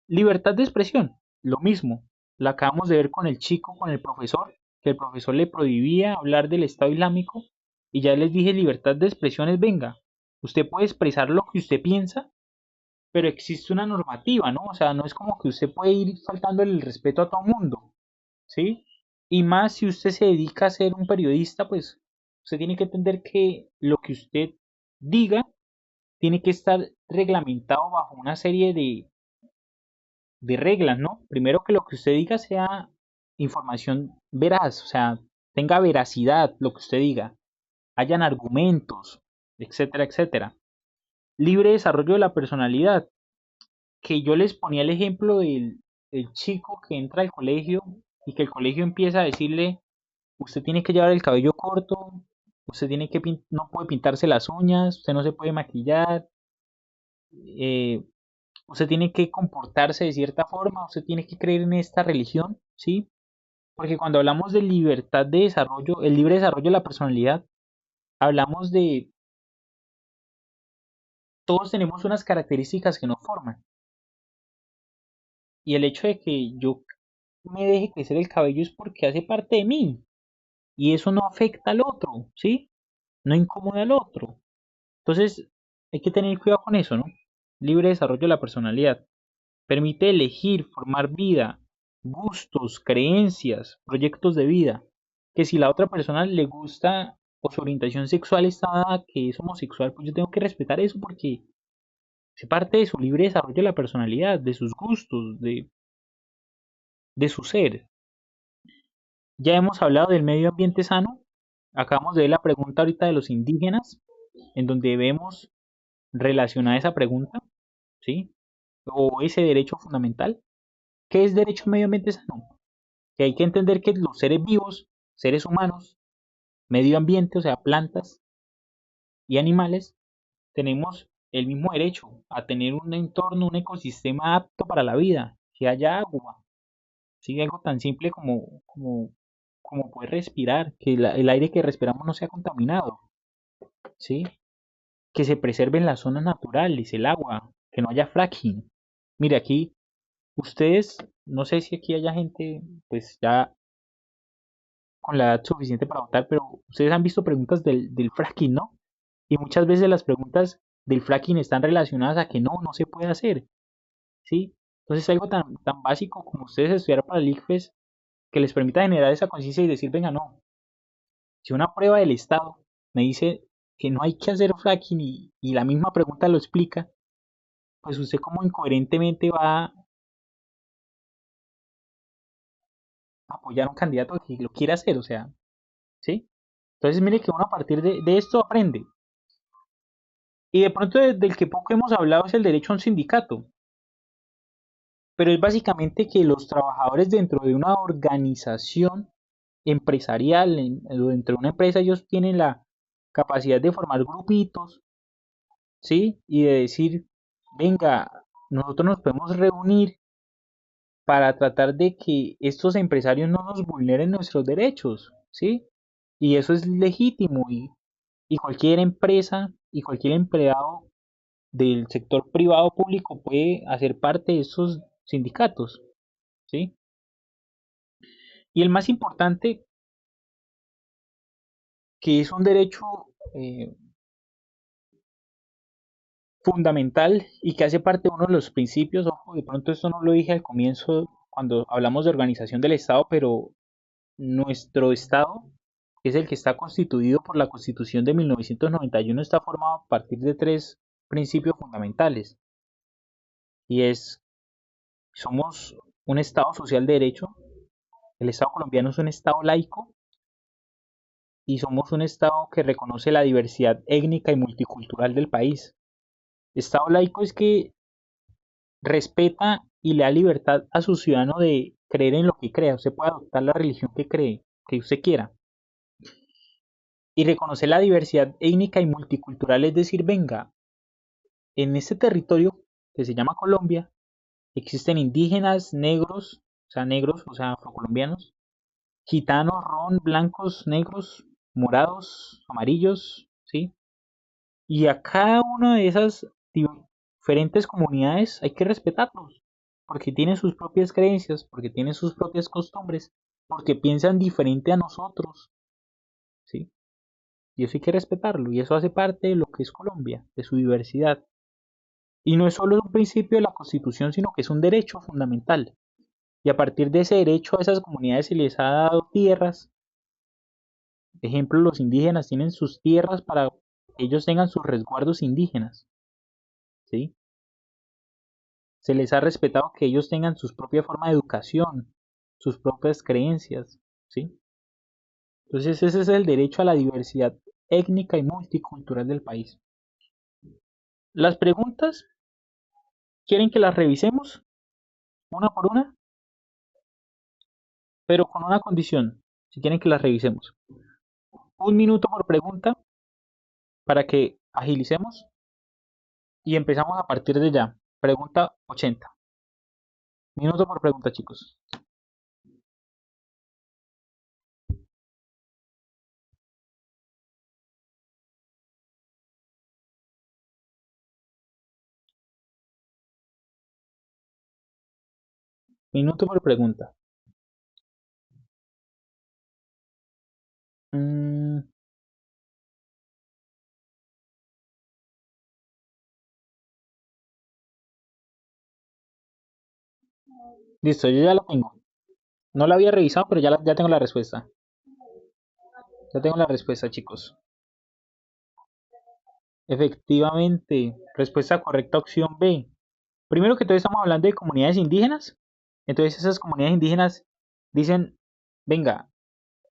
Libertad de expresión, lo mismo. La acabamos de ver con el chico, con el profesor, que el profesor le prohibía hablar del Estado Islámico, y ya les dije, libertad de expresión es, venga, usted puede expresar lo que usted piensa, pero existe una normativa, ¿no? O sea, no es como que usted puede ir faltando el respeto a todo el mundo, ¿sí? Y más si usted se dedica a ser un periodista, pues usted tiene que entender que lo que usted diga tiene que estar reglamentado bajo una serie de reglas, ¿no? Primero, que lo que usted diga sea información veraz, o sea, tenga veracidad lo que usted diga, hayan argumentos, etcétera, etcétera. Libre desarrollo de la personalidad, que yo les ponía el ejemplo del chico que entra al colegio y que el colegio empieza a decirle, usted tiene que llevar el cabello corto, usted tiene que no puede pintarse las uñas, usted no se puede maquillar, eh, usted tiene que comportarse de cierta forma, usted tiene que creer en esta religión, ¿sí? Porque cuando hablamos de libertad de desarrollo, el libre desarrollo de la personalidad, hablamos de todos tenemos unas características que nos forman. Y el hecho de que yo me deje crecer el cabello es porque hace parte de mí. Y eso no afecta al otro, ¿sí? No incomoda al otro. Entonces, hay que tener cuidado con eso, ¿no? Libre desarrollo de la personalidad. Permite elegir, formar vida, gustos, creencias, proyectos de vida. Que si la otra persona le gusta o su orientación sexual está dada que es homosexual, pues yo tengo que respetar eso porque es parte de su libre desarrollo de la personalidad, de sus gustos, de su ser. Ya hemos hablado del medio ambiente sano. Acabamos de ver la pregunta ahorita de los indígenas, en donde vemos relacionada esa pregunta, ¿sí? O ese derecho fundamental. ¿Qué es derecho a medio ambiente sano? Que hay que entender que los seres vivos, seres humanos, medio ambiente, o sea, plantas y animales, tenemos el mismo derecho a tener un entorno, un ecosistema apto para la vida, que haya agua, ¿sí? Algo tan simple como poder respirar, que el aire que respiramos no sea contaminado, ¿sí? Que se preserven las zonas naturales, el agua, que no haya fracking. Mire, aquí ustedes, no sé si aquí haya gente, pues ya con la edad suficiente para votar, pero ustedes han visto preguntas del fracking, ¿no? Y muchas veces las preguntas del fracking están relacionadas a que no se puede hacer, ¿sí? Entonces algo tan básico como ustedes estudiar para el ICFES que les permita generar esa conciencia y decir, venga, no, si una prueba del Estado me dice que no hay que hacer fracking y la misma pregunta lo explica, pues usted como incoherentemente va a apoyar a un candidato que lo quiere hacer, o sea, ¿sí? Entonces mire que uno a partir de esto aprende. Y de pronto del que poco hemos hablado es el derecho a un sindicato, pero es básicamente que los trabajadores dentro de una organización empresarial, dentro de una empresa, ellos tienen la capacidad de formar grupitos, ¿sí? Y de decir, venga, nosotros nos podemos reunir para tratar de que estos empresarios no nos vulneren nuestros derechos, ¿sí? Y eso es legítimo y cualquier empresa y cualquier empleado del sector privado público puede hacer parte de esos sindicatos, ¿sí? Y el más importante, que es un derecho eh, fundamental y que hace parte de uno de los principios, ojo, de pronto esto no lo dije al comienzo cuando hablamos de organización del Estado, pero nuestro Estado, que es el que está constituido por la Constitución de 1991, está formado a partir de tres principios fundamentales. Y es, somos un Estado social de derecho, el Estado colombiano es un Estado laico y somos un Estado que reconoce la diversidad étnica y multicultural del país. Estado laico es que respeta y le da libertad a su ciudadano de creer en lo que crea. Usted puede adoptar la religión que cree, que usted quiera. Y reconocer la diversidad étnica y multicultural, es decir, venga, en este territorio que se llama Colombia, existen indígenas, negros, o sea, afrocolombianos, gitanos, ron, blancos, negros, morados, amarillos, ¿sí? Y a cada una de esas diferentes comunidades hay que respetarlos, porque tienen sus propias creencias, porque tienen sus propias costumbres, porque piensan diferente a nosotros, ¿sí? Y eso hay que respetarlo, y eso hace parte de lo que es Colombia, de su diversidad. Y no es solo un principio de la Constitución, sino que es un derecho fundamental. Y a partir de ese derecho a esas comunidades se les ha dado tierras. Ejemplo, los indígenas tienen sus tierras para que ellos tengan sus resguardos indígenas, ¿sí? Se les ha respetado que ellos tengan su propia forma de educación, sus propias creencias, ¿sí? Entonces ese es el derecho a la diversidad étnica y multicultural del país. Las preguntas, ¿quieren que las revisemos una por una? Pero con una condición, si quieren que las revisemos. 1 minuto por pregunta para que agilicemos y empezamos a partir de ya. Pregunta 80. Minuto por pregunta, chicos. Minuto por pregunta. Mm, listo, yo ya la tengo. No la había revisado, pero ya tengo la respuesta. Ya tengo la respuesta, chicos. Efectivamente, respuesta correcta, opción B. Primero que todo estamos hablando de comunidades indígenas. Entonces esas comunidades indígenas dicen, venga,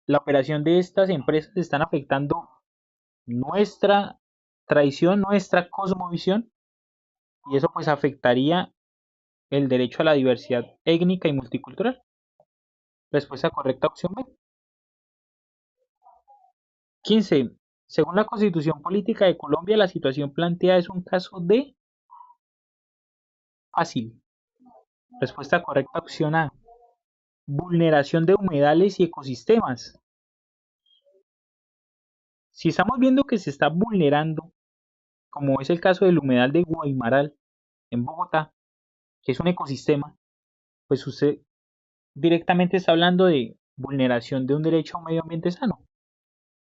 la operación de estas empresas están afectando nuestra tradición, nuestra cosmovisión, y eso pues afectaría el derecho a la diversidad étnica y multicultural. Respuesta correcta, opción B. 15. Según la Constitución Política de Colombia, la situación planteada es un caso de fácil. Respuesta correcta, opción A. Vulneración de humedales y ecosistemas. Si estamos viendo que se está vulnerando, como es el caso del humedal de Guaymaral en Bogotá, que es un ecosistema, pues usted directamente está hablando de vulneración de un derecho a un medio ambiente sano,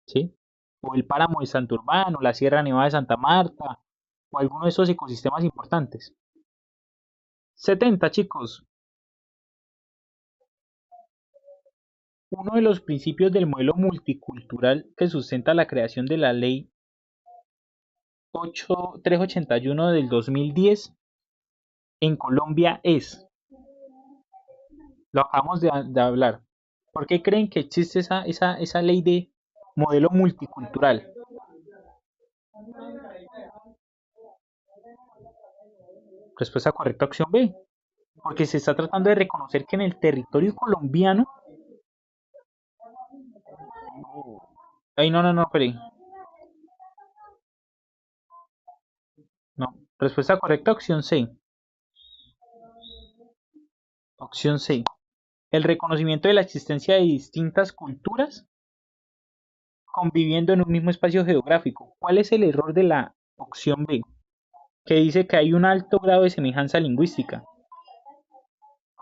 ¿sí? O el páramo de Santurbán, o la Sierra Nevada de Santa Marta, o alguno de esos ecosistemas importantes. 70, chicos. Uno de los principios del modelo multicultural que sustenta la creación de la ley 381 del 2010 en Colombia es, lo acabamos de hablar, ¿por qué creen que existe esa ley de modelo multicultural? Respuesta correcta, opción B, porque se está tratando de reconocer que en el territorio colombiano... Ay, no, espere. No, respuesta correcta, opción C. Opción C. El reconocimiento de la existencia de distintas culturas conviviendo en un mismo espacio geográfico. ¿Cuál es el error de la opción B? Que dice que hay un alto grado de semejanza lingüística.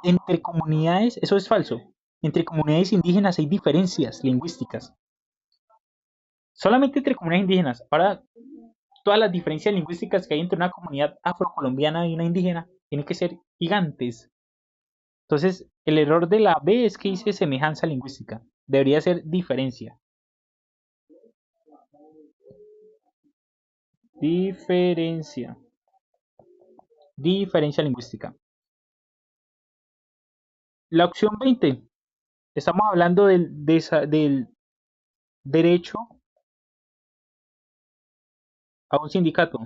Entre comunidades, eso es falso. Entre comunidades indígenas hay diferencias lingüísticas. Solamente entre comunidades indígenas. Ahora, todas las diferencias lingüísticas que hay entre una comunidad afrocolombiana y una indígena tienen que ser gigantes. Entonces, el error de la B es que dice semejanza lingüística. Debería ser diferencia. Diferencia. Diferencia lingüística. La opción 20. Estamos hablando del derecho a un sindicato.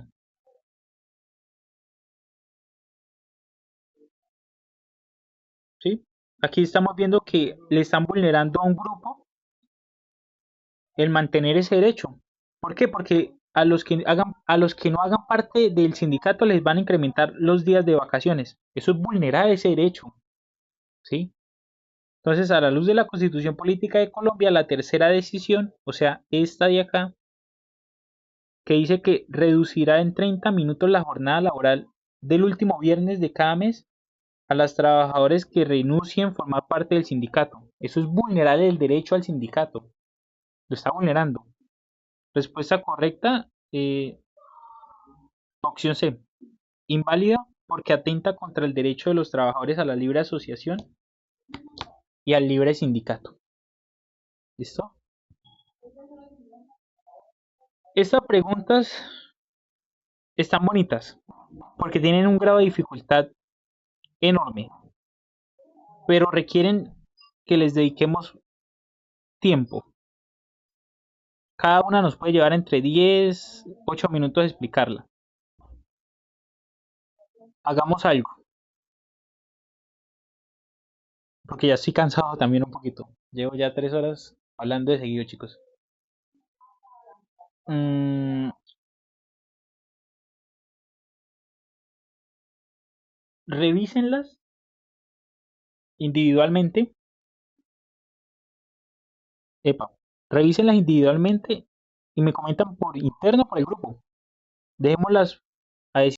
¿Sí? Aquí estamos viendo que le están vulnerando a un grupo el mantener ese derecho. ¿Por qué? Porque a los que no hagan parte del sindicato les van a incrementar los días de vacaciones. Eso es vulnerar ese derecho, ¿sí? Entonces, a la luz de la Constitución Política de Colombia, la tercera decisión, o sea, esta de acá, que dice que reducirá en 30 minutos la jornada laboral del último viernes de cada mes a los trabajadores que renuncien a formar parte del sindicato. Eso es vulnerar el derecho al sindicato. Lo está vulnerando. Respuesta correcta, opción C. Inválida porque atenta contra el derecho de los trabajadores a la libre asociación y al libre sindicato. ¿Listo? Estas preguntas están bonitas porque tienen un grado de dificultad enorme, pero requieren que les dediquemos tiempo. Cada una nos puede llevar entre 10, 8 minutos explicarla. Hagamos algo, porque ya estoy cansado también un poquito. Llevo ya 3 horas hablando de seguido, chicos. Mm, revísenlas individualmente. Epa, revísenlas individualmente y me comentan por interno por el grupo. Dejémoslas